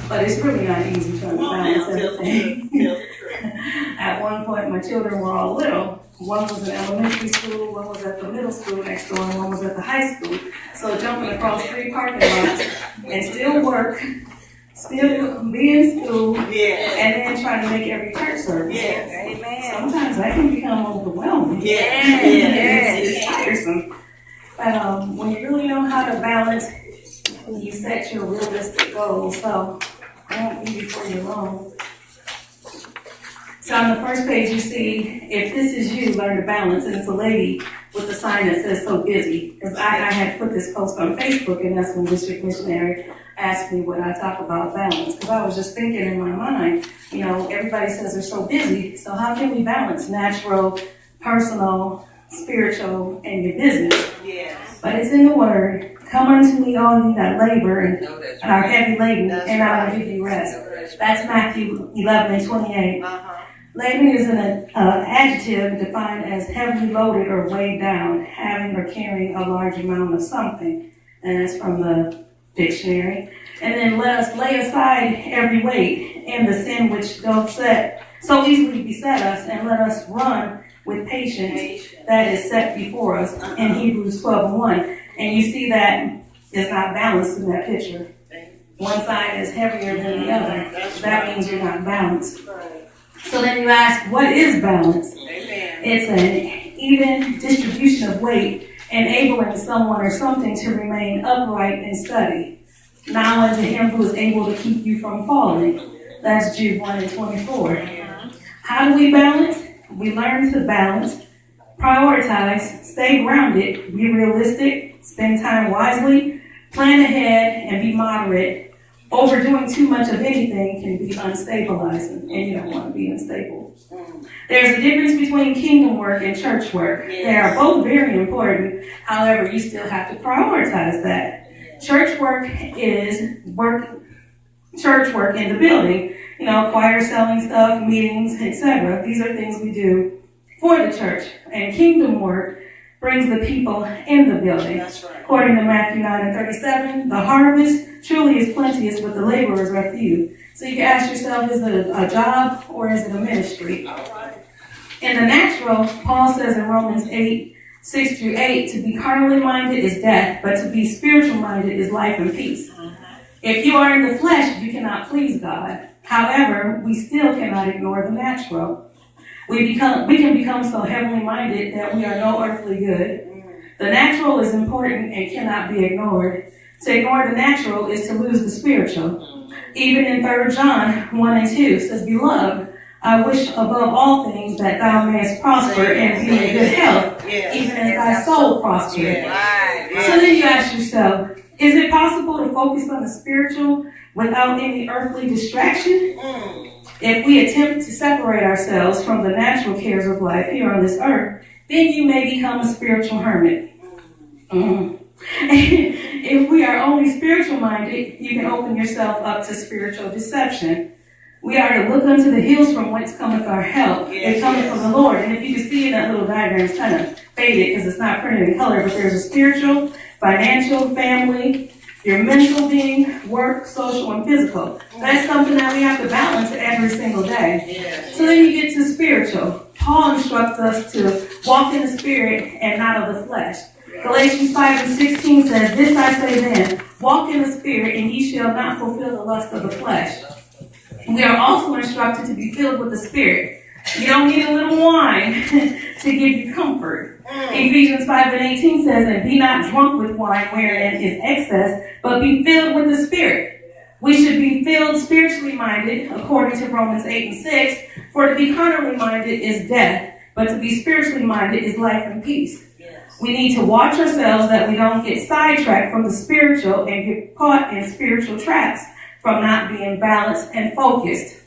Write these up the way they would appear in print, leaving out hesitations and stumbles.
But it's really not easy trying to balance everything. At one point, my children were all little. One was in elementary school, one was at the middle school next door, and one was at the high school. So jumping across 3 parking lots and still work, still be in school, and then trying to make every church service. Amen. Sometimes that can become overwhelming. It's tiresome. But when you really know how to balance, you set your realistic goals. So I won't be before you long. So on the first page you see, if this is you, learn to balance, and it's a lady with a sign that says so busy. Because I had put this post on Facebook, and that's when District Missionary asked me what I talk about balance. Because I was just thinking in my mind, you know, everybody says they're so busy, so how can we balance natural, personal, spiritual, and your business? But it's in the Word. Come unto me, all ye that labor and are heavy laden, and I will give you rest. That's Matthew 11:28. Laden is an adjective defined as heavily loaded or weighed down, having or carrying a large amount of something. And that's from the dictionary. And then let us lay aside every weight and the sin which doth so easily beset us, and let us run with patience that is set before us in Hebrews 12:1. And you see that it's not balanced in that picture. One side is heavier than the other. That means you're not balanced. So then you ask, what is balance? It's an even distribution of weight, enabling someone or something to remain upright and steady. Now unto him who is able to keep you from falling. That's Jude 1:24. How do we balance? We learn to balance, prioritize, stay grounded, be realistic, spend time wisely, plan ahead, and be moderate. Overdoing too much of anything can be unstabilizing, and you don't want to be unstable. There's a difference between kingdom work and church work. They are both very important. However, you still have to prioritize that. Church work is church work in the building. You know, choir selling stuff, meetings, etc. These are things we do for the church. And kingdom work brings the people in the building. That's right. According to Matthew 9:37, the harvest truly is plenteous, but the laborers are few. So you can ask yourself, is it a job or is it a ministry? In the natural, Paul says in Romans 8:6-8, to be carnally minded is death, but to be spiritual minded is life and peace. If you are in the flesh, you cannot please God. However, we still cannot ignore the natural. We can become so heavenly minded that we are no earthly good. The natural is important and cannot be ignored. To ignore the natural is to lose the spiritual. Even in 3 John 1:2 says, Beloved, I wish above all things that thou mayest prosper and be in good health, even as thy soul prospers. So then you ask yourself, is it possible to focus on the spiritual without any earthly distraction? If we attempt to separate ourselves from the natural cares of life here on this earth, then you may become a spiritual hermit. If we are only spiritual minded, you can open yourself up to spiritual deception. We are to look unto the hills from whence cometh our help. It cometh from the Lord. And if you can see in that little diagram, it's kind of faded because it's not printed in color, but there's a spiritual, financial, family, your mental being, work, social, and physical. That's something that we have to balance every single day. So then you get to spiritual. Paul instructs us to walk in the spirit and not of the flesh. Galatians 5:16 says, This I say then, walk in the spirit, and ye shall not fulfill the lust of the flesh. We are also instructed to be filled with the Spirit. You don't need a little wine to give you comfort. Ephesians 5:18 says, And be not drunk with wine wherein is excess, but be filled with the Spirit. We should be filled spiritually minded, according to Romans 8:6. For to be carnally minded is death, but to be spiritually minded is life and peace. We need to watch ourselves that we don't get sidetracked from the spiritual and get caught in spiritual traps from not being balanced and focused.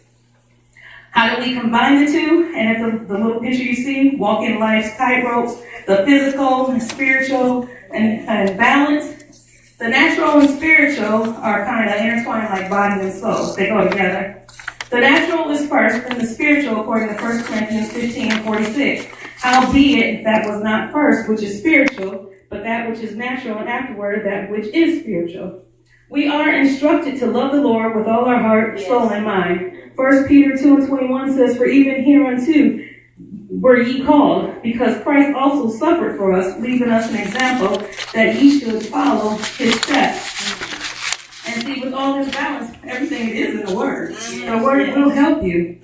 How do we combine the two? And at the little picture you see, walking life's tightropes, the physical and spiritual and balance. The natural and spiritual are kind of intertwined like body and soul. They go together. The natural is first, and the spiritual, according to 1 Corinthians 15:46. Howbeit, that was not first, which is spiritual, but that which is natural, and afterward, that which is spiritual. We are instructed to love the Lord with all our heart, soul, and mind. 1 Peter 2:21 says, "For even hereunto were ye called, because Christ also suffered for us, leaving us an example that ye should follow his steps." And see, with all this balance, everything is in the Word. The Word will help you.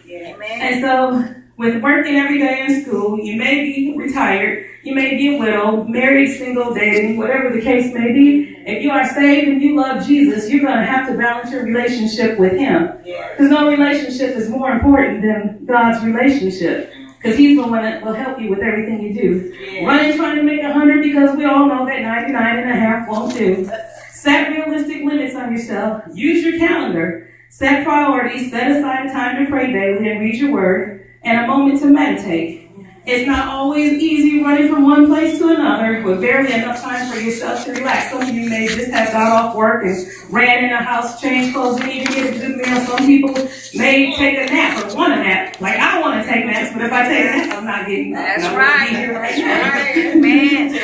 And so, with working every day in school, you may be retired, you may be a widow, married, single, dating, whatever the case may be. If you are saved and you love Jesus, you're going to have to balance your relationship with him. Because no relationship is more important than God's relationship. Because he's the one that will help you with everything you do. Running trying to make 100 because we all know that 99 and a half won't do. Set realistic limits on yourself. Use your calendar. Set priorities. Set aside time to pray daily and read your word. And a moment to meditate. It's not always easy running from one place to another with barely enough time for yourself to relax. Some of you may just have got off work and ran in the house, changed clothes, didn't even get a good meal. Some people may take a nap or want a nap. Like I want to take naps, but if I take a nap, I'm not getting up. That's right. That's right. Man.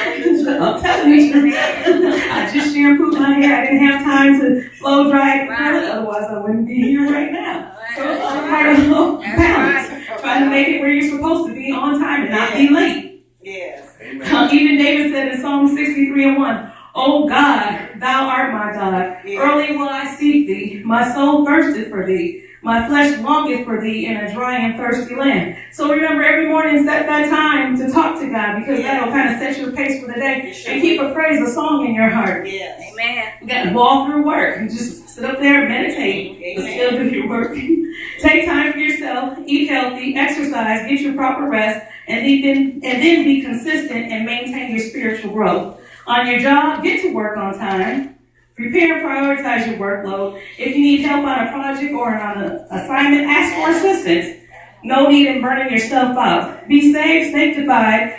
I'm telling you. I just shampooed my hair. I didn't have time to blow dry it. Otherwise, I wouldn't be here right now. So it's all part of balance. Trying to make it where you're supposed to be on time and not be late. Yes. Even David said in Psalm 63:1, "O God, thou art my God. Early will I seek thee. My soul thirsteth for thee. My flesh longeth for thee in a dry and thirsty land." So remember, every morning set that time to talk to God, because that'll kind of set your pace for the day. And keep a praise, a song in your heart. Yes. Amen. You got to walk through work and just sit up there and meditate, but still do your work. Take time for yourself, eat healthy, exercise, get your proper rest, and then be consistent and maintain your spiritual growth. On your job, get to work on time. Prepare and prioritize your workload. If you need help on a project or on an assignment, ask for assistance. No need in burning yourself out. Be saved, sanctified,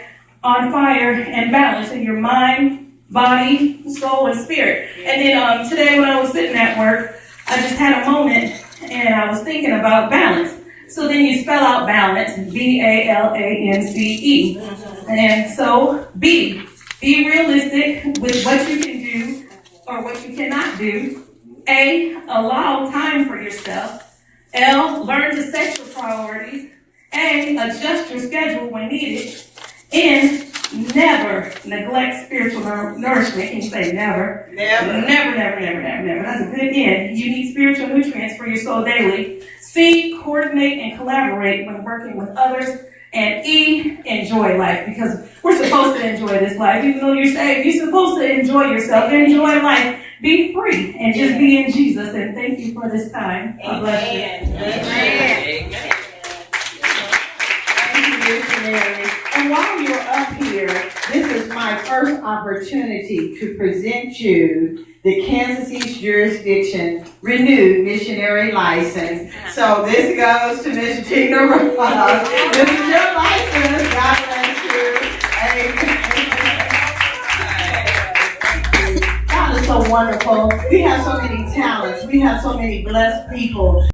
on fire, and balanced in your mind, body, soul, and spirit. And then today when I was sitting at work, I just had a moment and I was thinking about balance. So then you spell out balance, B-A-L-A-N-C-E. And so be realistic with what you can do or what you cannot do. A, allow time for yourself. L, learn to set your priorities. A, adjust your schedule when needed. N, never neglect spiritual nourishment. Can you say never? Never. Never. That's a good end. You need spiritual nutrients for your soul daily. C, coordinate and collaborate when working with others. And E, enjoy life, because we're supposed to enjoy this life. Even though you're saved, you're supposed to enjoy yourself, enjoy life, be free, and just be in Jesus. And thank you for this time. God bless you. Amen. Thank you, missionary. And while you're up here, this is my first opportunity to present you the Kansas East Jurisdiction renewed missionary license. So this goes to Miss GenaL.Ross. This is your license. God bless you. Amen. God is so wonderful. We have so many talents. We have so many blessed people.